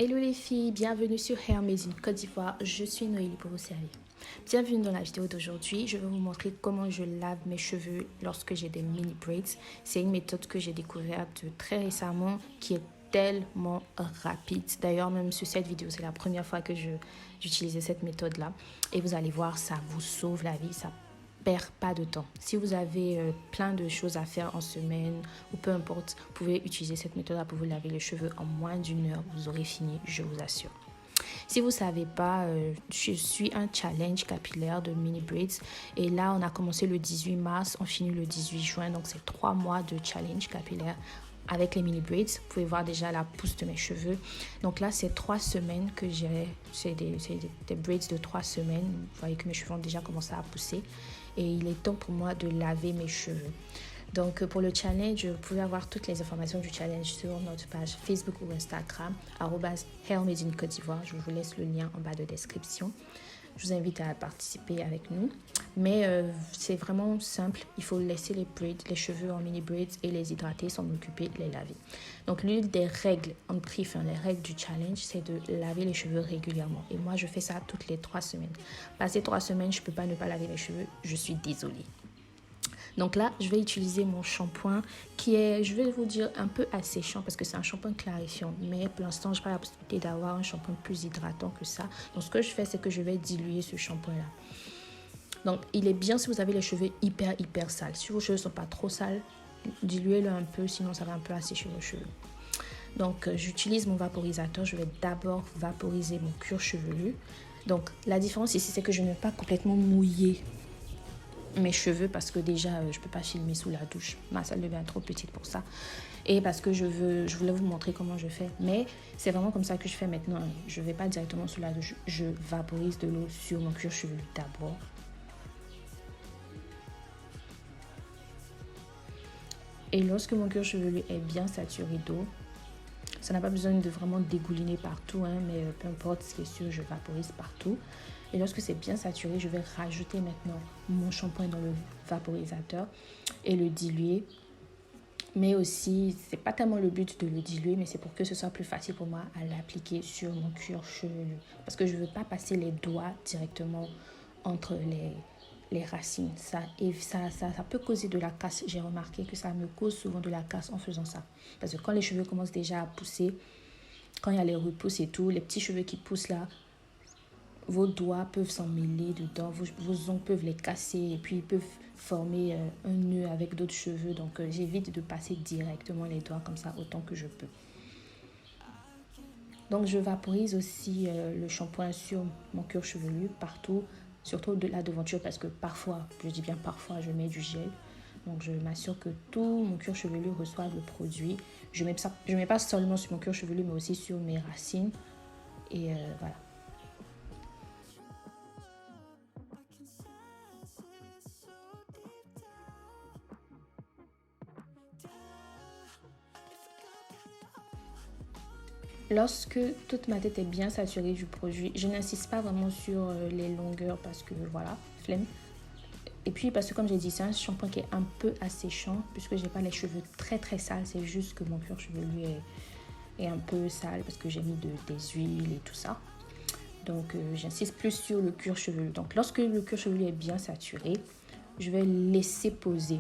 Hello les filles, bienvenue sur Hair Made in Côte d'Ivoire, je suis Noélie pour vous servir. Bienvenue dans la vidéo d'aujourd'hui, je vais vous montrer comment je lave mes cheveux lorsque j'ai des mini braids. C'est une méthode que j'ai découverte très récemment qui est tellement rapide. D'ailleurs même sur cette vidéo, c'est la première fois que j'utilisais cette méthode là. Et vous allez voir, ça vous sauve la vie, ça perd pas de temps. Si vous avez plein de choses à faire en semaine ou peu importe, vous pouvez utiliser cette méthode pour vous laver les cheveux en moins d'une heure. Vous aurez fini, je vous assure. Si vous ne savez pas, je suis un challenge capillaire de mini braids et là on a commencé le 18 mars, on finit le 18 juin, donc c'est 3 mois de challenge capillaire avec les mini braids. Vous pouvez voir déjà la pousse de mes cheveux. Donc là, c'est 3 semaines que j'ai. C'est des braids de 3 semaines. Vous voyez que mes cheveux ont déjà commencé à pousser. Et il est temps pour moi de laver mes cheveux. Donc pour le challenge, vous pouvez avoir toutes les informations du challenge sur notre page Facebook ou Instagram, @HairMadeInCôte d'Ivoire. Je vous laisse le lien en bas de description. Je vous invite à participer avec nous. Mais c'est vraiment simple. Il faut laisser les braids, les cheveux en mini braids et les hydrater, s'en occuper, les laver. Donc l'une des règles en brief, les règles du challenge, c'est de laver les cheveux régulièrement. Et moi, je fais ça toutes les 3 semaines. Passé 3 semaines, je ne peux pas ne pas laver mes cheveux. Je suis désolée. Donc là, je vais utiliser mon shampoing qui est, je vais vous dire, un peu asséchant parce que c'est un shampoing clarifiant. Mais pour l'instant, je n'ai pas la possibilité d'avoir un shampoing plus hydratant que ça. Donc ce que je fais, c'est que je vais diluer ce shampoing-là. Donc il est bien si vous avez les cheveux hyper sales. Si vos cheveux ne sont pas trop sales, diluez-le un peu, sinon ça va un peu assécher vos cheveux. Donc j'utilise mon vaporisateur. Je vais d'abord vaporiser mon cuir chevelu. Donc la différence ici, c'est que je ne vais pas complètement mouiller mes cheveux parce que déjà je peux pas filmer sous la douche, ma salle de bain est trop petite pour ça, et parce que je voulais vous montrer comment je fais, mais c'est vraiment comme ça que je fais maintenant. Je vais pas directement sous la douche, je vaporise de l'eau sur mon cuir chevelu d'abord. Et lorsque mon cuir chevelu est bien saturé d'eau, ça n'a pas besoin de vraiment dégouliner partout, mais peu importe, ce qui est sûr, je vaporise partout. Et lorsque c'est bien saturé, je vais rajouter maintenant mon shampoing dans le vaporisateur et le diluer. Mais aussi, c'est pas tellement le but de le diluer, mais c'est pour que ce soit plus facile pour moi à l'appliquer sur mon cuir chevelu. Parce que je ne veux pas passer les doigts directement entre les racines. Ça peut causer de la casse. J'ai remarqué que ça me cause souvent de la casse en faisant ça. Parce que quand les cheveux commencent déjà à pousser, quand il y a les repousses et tout, les petits cheveux qui poussent là, vos doigts peuvent s'en mêler dedans, vos ongles peuvent les casser et puis ils peuvent former un nœud avec d'autres cheveux. Donc j'évite de passer directement les doigts comme ça autant que je peux. Donc je vaporise aussi le shampoing sur mon cuir chevelu partout, surtout de la devanture parce que parfois, je dis bien parfois, je mets du gel. Donc je m'assure que tout mon cuir chevelu reçoive le produit. Je mets pas seulement sur mon cuir chevelu mais aussi sur mes racines. Et voilà. Lorsque toute ma tête est bien saturée du produit, je n'insiste pas vraiment sur les longueurs parce que voilà, flemme. Et puis parce que comme j'ai dit, c'est un shampoing qui est un peu asséchant puisque j'ai pas les cheveux très sales. C'est juste que mon cuir chevelu est un peu sale parce que j'ai mis des huiles et tout ça. Donc j'insiste plus sur le cuir chevelu. Donc lorsque le cuir chevelu est bien saturé, je vais laisser poser.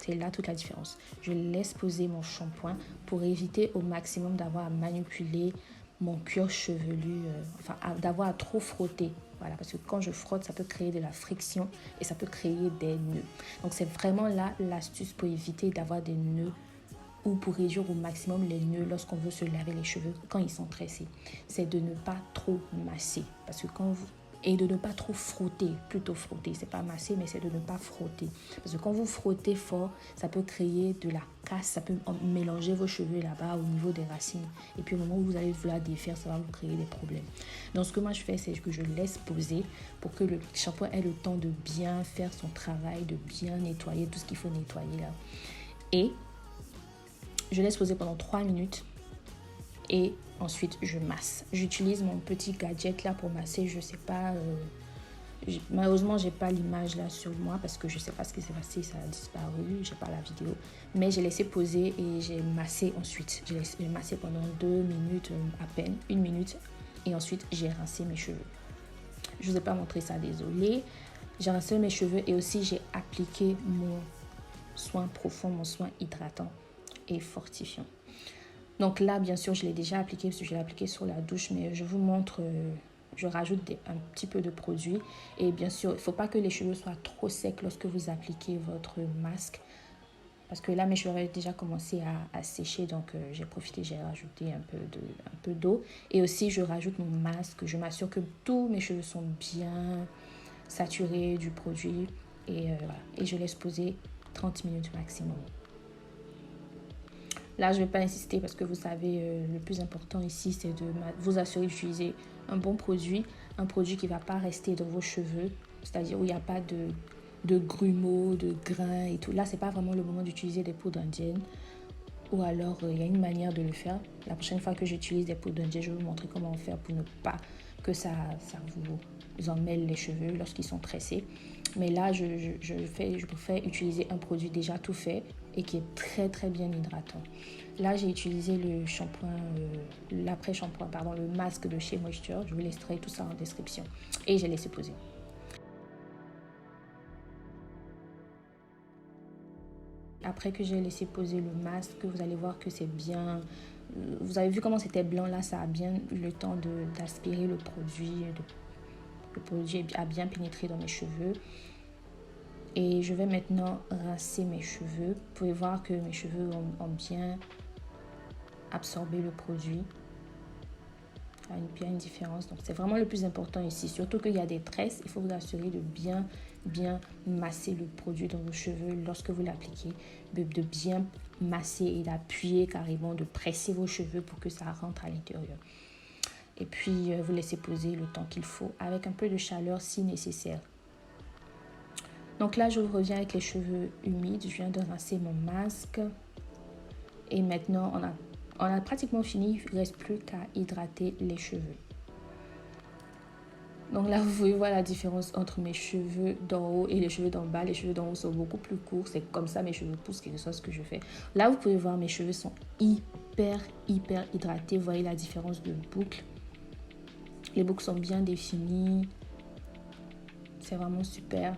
C'est là toute la différence. Je laisse poser mon shampoing pour éviter au maximum d'avoir à manipuler mon cuir chevelu, d'avoir à trop frotter. Voilà, parce que quand je frotte, ça peut créer de la friction et ça peut créer des nœuds. Donc c'est vraiment là l'astuce pour éviter d'avoir des nœuds ou pour réduire au maximum les nœuds lorsqu'on veut se laver les cheveux quand ils sont tressés. C'est de ne pas trop masser parce que et de ne pas trop frotter, plutôt frotter, c'est pas masser mais c'est de ne pas frotter parce que quand vous frottez fort, ça peut créer de la casse, ça peut mélanger vos cheveux là-bas au niveau des racines et puis au moment où vous allez vouloir défaire, ça va vous créer des problèmes. Donc ce que moi je fais, c'est que je laisse poser pour que le shampoing ait le temps de bien faire son travail, de bien nettoyer tout ce qu'il faut nettoyer là, et je laisse poser pendant 3 minutes et ensuite je masse. J'utilise mon petit gadget là pour masser, je sais pas Malheureusement, j'ai pas l'image là sur moi parce que je sais pas ce qui s'est passé, ça a disparu, j'ai pas la vidéo. Mais j'ai laissé poser et j'ai massé ensuite. J'ai massé pendant 2 minutes à peine, 1 minute. Et ensuite, j'ai rincé mes cheveux. Je vous ai pas montré ça, désolée. J'ai rincé mes cheveux et aussi j'ai appliqué mon soin profond, mon soin hydratant et fortifiant. Donc là, bien sûr, je l'ai déjà appliqué parce que je l'ai appliqué sur la douche, mais je vous montre, je rajoute un petit peu de produit. Et bien sûr, il ne faut pas que les cheveux soient trop secs lorsque vous appliquez votre masque. Parce que là, mes cheveux avaient déjà commencé à sécher, donc j'ai profité, j'ai rajouté un peu d'eau. Et aussi, je rajoute mon masque, je m'assure que tous mes cheveux sont bien saturés du produit. Et voilà, et je laisse poser 30 minutes maximum. Là, je ne vais pas insister parce que vous savez, le plus important ici, c'est de vous assurer d'utiliser un bon produit, un produit qui ne va pas rester dans vos cheveux, c'est-à-dire où il n'y a pas de grumeaux, de grains et tout. Là, ce n'est pas vraiment le moment d'utiliser des poudres indiennes. Ou alors, il y a une manière de le faire. La prochaine fois que j'utilise des poudres indiennes, je vais vous montrer comment faire pour ne pas que ça vous emmêle les cheveux lorsqu'ils sont tressés. Mais là, je préfère utiliser un produit déjà tout fait et qui est très très bien hydratant. Là, j'ai utilisé le shampoing, l'après-shampoing, pardon, le masque de chez Moisture. Je vous laisserai tout ça en description. Et j'ai laissé poser. Après que j'ai laissé poser le masque, vous allez voir que c'est bien. Vous avez vu comment c'était blanc là, ça a bien eu le temps d'aspirer le produit. Le produit a bien pénétré dans mes cheveux. Et je vais maintenant rincer mes cheveux. Vous pouvez voir que mes cheveux ont bien absorbé le produit. Il y a une différence. Donc c'est vraiment le plus important ici. Surtout qu'il y a des tresses, il faut vous assurer de bien masser le produit dans vos cheveux lorsque vous l'appliquez. De bien masser et d'appuyer carrément, de presser vos cheveux pour que ça rentre à l'intérieur. Et puis vous laissez poser le temps qu'il faut avec un peu de chaleur si nécessaire. Donc là, je reviens avec les cheveux humides. Je viens de rincer mon masque. Et maintenant, on a pratiquement fini. Il ne reste plus qu'à hydrater les cheveux. Donc là, vous pouvez voir la différence entre mes cheveux d'en haut et les cheveux d'en bas. Les cheveux d'en haut sont beaucoup plus courts. C'est comme ça mes cheveux poussent, quelque chose que je fais. Là, vous pouvez voir mes cheveux sont hyper hydratés. Vous voyez la différence de boucles. Les boucles sont bien définies. C'est vraiment super.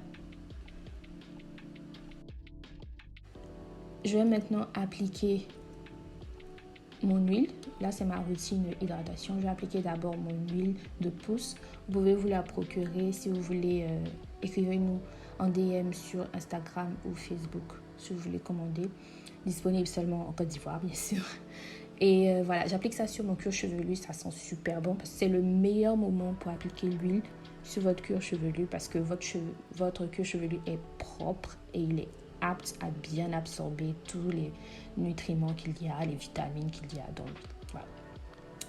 Je vais maintenant appliquer mon huile. Là, c'est ma routine hydratation. Je vais appliquer d'abord mon huile de pouce. Vous pouvez vous la procurer si vous voulez. Écrivez-nous en DM sur Instagram ou Facebook si vous voulez commander. Disponible seulement en Côte d'Ivoire, bien sûr. Et voilà, j'applique ça sur mon cuir chevelu. Ça sent super bon parce que c'est le meilleur moment pour appliquer l'huile sur votre cuir chevelu parce que votre cuir chevelu est propre et il est apte à bien absorber tous les nutriments qu'il y a, les vitamines qu'il y a. Donc, voilà.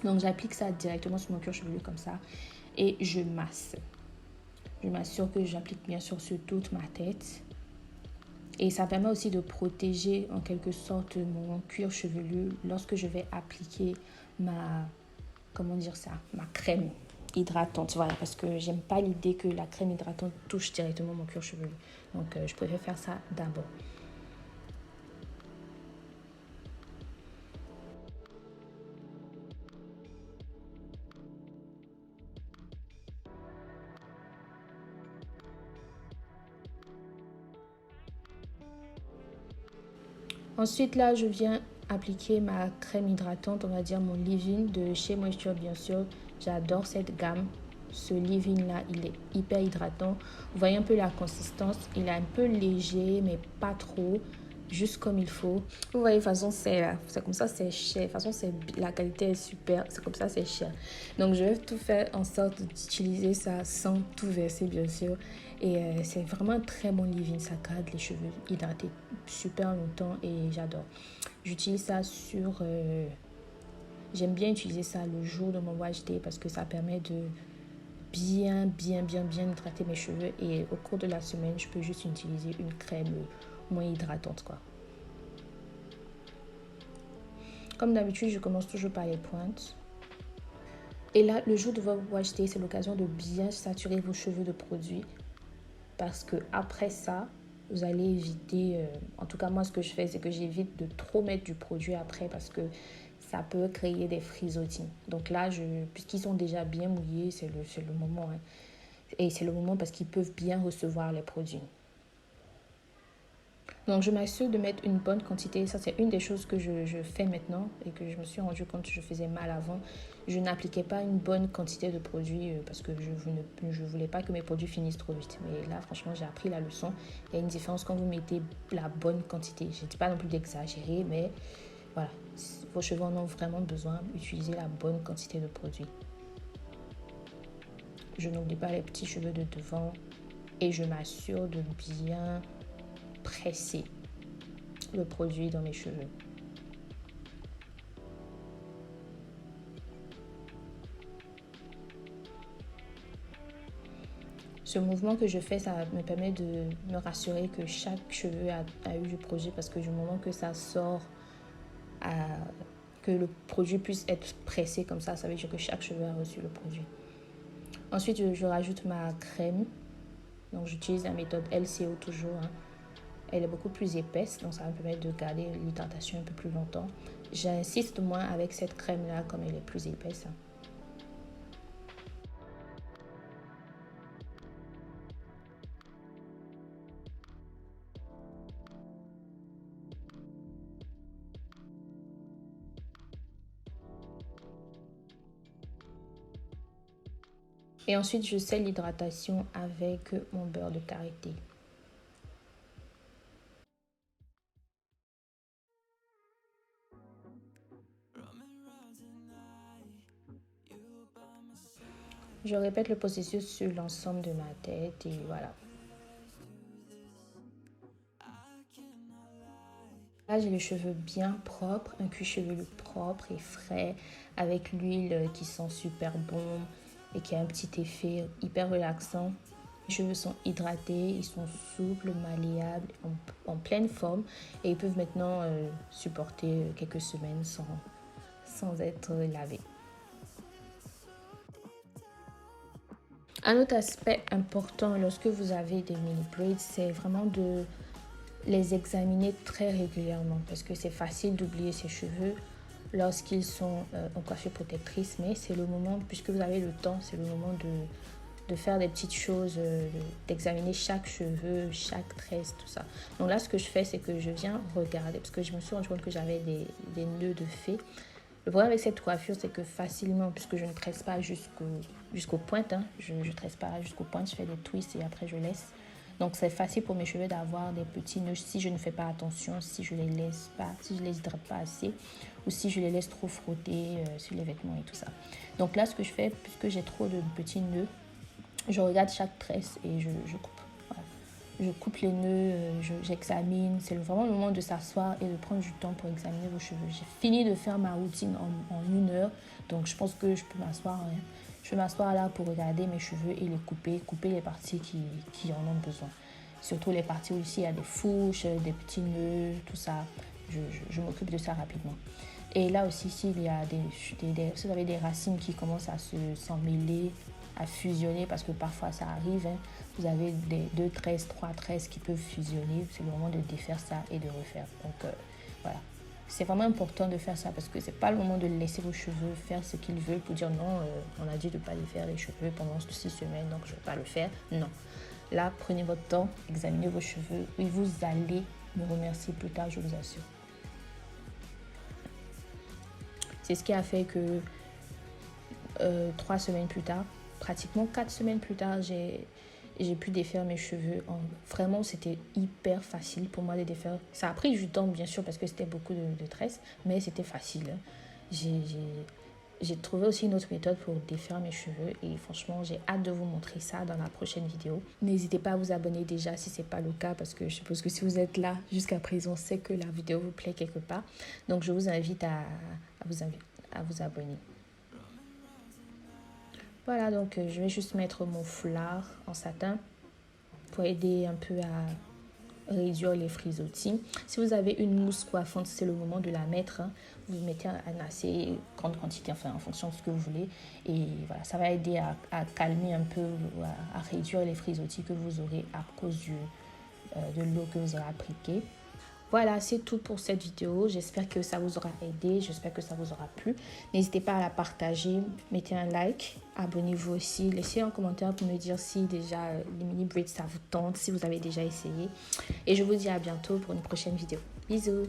Donc, j'applique ça directement sur mon cuir chevelu comme ça et je masse. Je m'assure que j'applique bien sûr sur toute ma tête. Et ça permet aussi de protéger en quelque sorte mon cuir chevelu lorsque je vais appliquer ma crème hydratante. Voilà, parce que j'aime pas l'idée que la crème hydratante touche directement mon cuir chevelu. Donc, je préfère faire ça d'abord. Ensuite, là, je viens appliquer ma crème hydratante, on va dire mon leave-in de chez Moisture, bien sûr. J'adore cette gamme. Ce leave-in là, il est hyper hydratant. Vous voyez un peu la consistance. Il est un peu léger, mais pas trop. Juste comme il faut. Vous voyez, de toute façon, c'est comme ça, c'est cher. De toute façon, la qualité est super. C'est comme ça, c'est cher. Donc, je vais tout faire en sorte d'utiliser ça sans tout verser, bien sûr. Et c'est vraiment un très bon leave-in. Ça garde les cheveux hydratés super longtemps et j'adore. J'utilise ça sur... j'aime bien utiliser ça le jour de mon wash day parce que ça permet de bien hydrater mes cheveux. Et au cours de la semaine, je peux juste utiliser une crème moins hydratante, quoi. Comme d'habitude, je commence toujours par les pointes. Et là, le jour de votre wash day, c'est l'occasion de bien saturer vos cheveux de produits. Parce que après ça, vous allez éviter, en tout cas moi ce que je fais, c'est que j'évite de trop mettre du produit après parce que ça peut créer des frisottis. Donc là, puisqu'ils sont déjà bien mouillés, c'est le moment. Hein. Et c'est le moment parce qu'ils peuvent bien recevoir les produits. Donc je m'assure de mettre une bonne quantité. Ça, c'est une des choses que je fais maintenant et que je me suis rendu compte que je faisais mal avant. Je n'appliquais pas une bonne quantité de produits parce que je voulais pas que mes produits finissent trop vite. Mais là, franchement, j'ai appris la leçon. Il y a une différence quand vous mettez la bonne quantité. Je ne dis pas non plus d'exagérer, mais voilà. Vos cheveux en ont vraiment besoin. Utilisez la bonne quantité de produits. Je n'oublie pas les petits cheveux de devant et je m'assure de bien presser le produit dans mes cheveux. Ce mouvement que je fais, ça me permet de me rassurer que chaque cheveu a eu du produit parce que du moment que ça sort, que le produit puisse être pressé comme ça veut dire que chaque cheveu a reçu le produit. Ensuite, je rajoute ma crème. Donc, j'utilise la méthode LCO toujours. Hein. Elle est beaucoup plus épaisse, donc ça va me permettre de garder l'hydratation un peu plus longtemps. J'insiste moins avec cette crème-là comme elle est plus épaisse. Et ensuite, je scelle l'hydratation avec mon beurre de karité. Je répète le processus sur l'ensemble de ma tête et voilà. Là, j'ai les cheveux bien propres, un cuir chevelu propre et frais, avec l'huile qui sent super bon et qui a un petit effet hyper relaxant. Les cheveux sont hydratés, ils sont souples, malléables, en pleine forme et ils peuvent maintenant supporter quelques semaines sans être lavés. Un autre aspect important lorsque vous avez des mini braids, c'est vraiment de les examiner très régulièrement parce que c'est facile d'oublier ses cheveux lorsqu'ils sont en coiffure protectrice, mais c'est le moment, puisque vous avez le temps, c'est le moment de faire des petites choses, d'examiner chaque cheveu, chaque tresse, tout ça. Donc là, ce que je fais, c'est que je viens regarder, parce que je me suis rendu compte que j'avais des nœuds de fée. Le problème avec cette coiffure, c'est que facilement, puisque je ne tresse pas jusqu'aux pointes, hein, je ne tresse pas jusqu'aux pointes, je fais des twists et après je laisse. Donc c'est facile pour mes cheveux d'avoir des petits nœuds si je ne fais pas attention, si je les laisse pas, si je les hydrate pas assez ou si je les laisse trop frotter sur les vêtements et tout ça. Donc là, ce que je fais, puisque j'ai trop de petits nœuds, je regarde chaque tresse et je coupe. Voilà. Je coupe les nœuds, j'examine. C'est vraiment le moment de s'asseoir et de prendre du temps pour examiner vos cheveux. J'ai fini de faire ma routine en 1 heure, donc je pense que je peux m'asseoir. Hein. Je vais m'asseoir là pour regarder mes cheveux et les couper les parties qui en ont besoin. Surtout les parties où ici il y a des fourches, des petits nœuds, tout ça. Je m'occupe de ça rapidement. Et là aussi, s'il y a si vous avez des racines qui commencent à s'en mêler, à fusionner, parce que parfois ça arrive, hein, vous avez 2 tresses, 3 tresses qui peuvent fusionner. C'est le moment de défaire ça et de refaire. Donc voilà. C'est vraiment important de faire ça parce que c'est pas le moment de laisser vos cheveux faire ce qu'ils veulent pour dire non, on a dit de ne pas les faire les cheveux pendant 6 semaines, donc je ne vais pas le faire. Non. Là, prenez votre temps, examinez vos cheveux et vous allez me remercier plus tard, je vous assure. C'est ce qui a fait que 3 semaines plus tard, pratiquement 4 semaines plus tard, j'ai pu défaire mes cheveux. Vraiment, c'était hyper facile pour moi de défaire. Ça a pris du temps, bien sûr, parce que c'était beaucoup de tresses, mais c'était facile. J'ai trouvé aussi une autre méthode pour défaire mes cheveux et franchement, j'ai hâte de vous montrer ça dans la prochaine vidéo. N'hésitez pas à vous abonner déjà si ce n'est pas le cas parce que je suppose que si vous êtes là jusqu'à présent, c'est que la vidéo vous plaît quelque part. Donc, je vous invite à vous abonner. Voilà, donc je vais juste mettre mon foulard en satin pour aider un peu réduire les frisottis. Si vous avez une mousse coiffante, c'est le moment de la mettre. Vous mettez une assez grande quantité, enfin en fonction de ce que vous voulez. Et voilà, ça va aider à calmer un peu, à réduire les frisottis que vous aurez à cause de l'eau que vous aurez appliquée. Voilà, c'est tout pour cette vidéo. J'espère que ça vous aura aidé. J'espère que ça vous aura plu. N'hésitez pas à la partager. Mettez un like. Abonnez-vous aussi. Laissez un commentaire pour me dire si déjà les mini braids ça vous tente, si vous avez déjà essayé. Et je vous dis à bientôt pour une prochaine vidéo. Bisous!